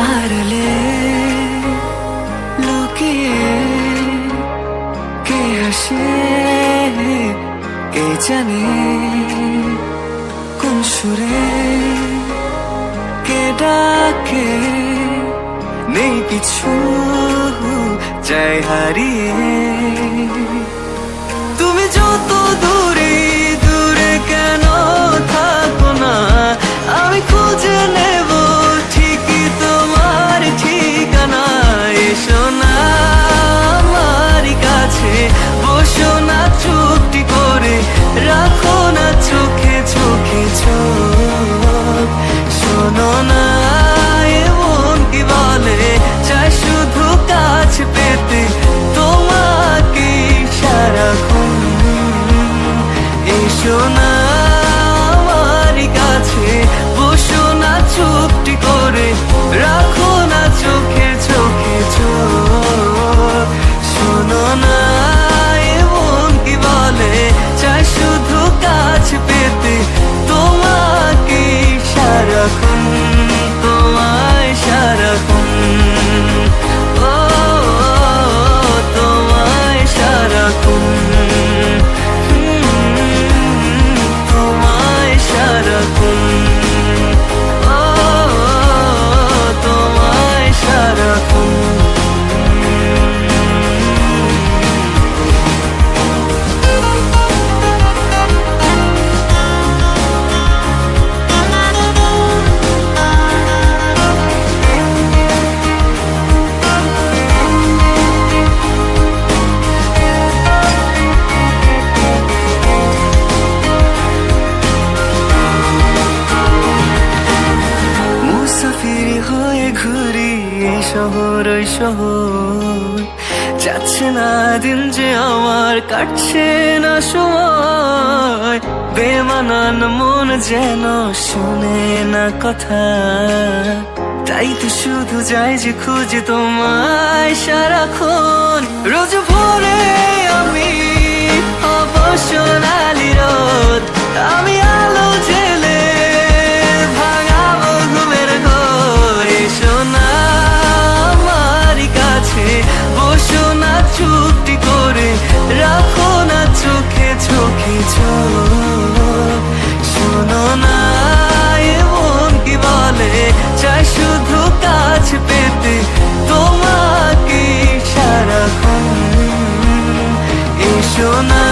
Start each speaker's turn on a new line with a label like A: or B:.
A: আড়ালে লুকিয়ে কে হাসে কে জানে কোন সুরে কে ডাকে নেই কিছু যায় হারিয়ে তুমি যত দূরে দূরে কেন থাকো না আমি খুঁজে নেব ঠিকই তোমার ঠিকানা এসো না আমার কাছে বসো না চুপটি করে রাখো না চোখে চোখে চোখ শোনো না এমন কি বলে চাই শুধু কাছ পেতে তোমাকে সারাক্ষণ এসো না আমার কাছে বসো না চুপটি করে রাখো না চোখে চোখে চোখ শোনো না এমন কি বলে চাই শুধু কাছ পেতে তোমাকে সারাক্ষণ তোমায় সারাক্ষণ ও তোমায় সারাক্ষণ তোমায় সারাক্ষণ ও তোমায় সারাক্ষণ মুসাফির হয়ে ঘুরি এই শহর ওই শহর যাচ্ছে না দিন যে আমার কাটছে না সময় বেমানান মন যেন শুনে না কথা তাই তো শুধু যাই যে খুঁজে তোমায় সারাক্ষণ রোজ ভোরে আমি অবসনালি রোদ আমি আলো জেলে ভাঙাবো ঘুমের ঘোর এসো না আমার কাছে বসো না চুপটি করে রাখো না চোখে চোখে চোখ শোনো না এমন কি বলে চাই শুধু কাছ পেতে তোমাকে সারাক্ষণ এসো না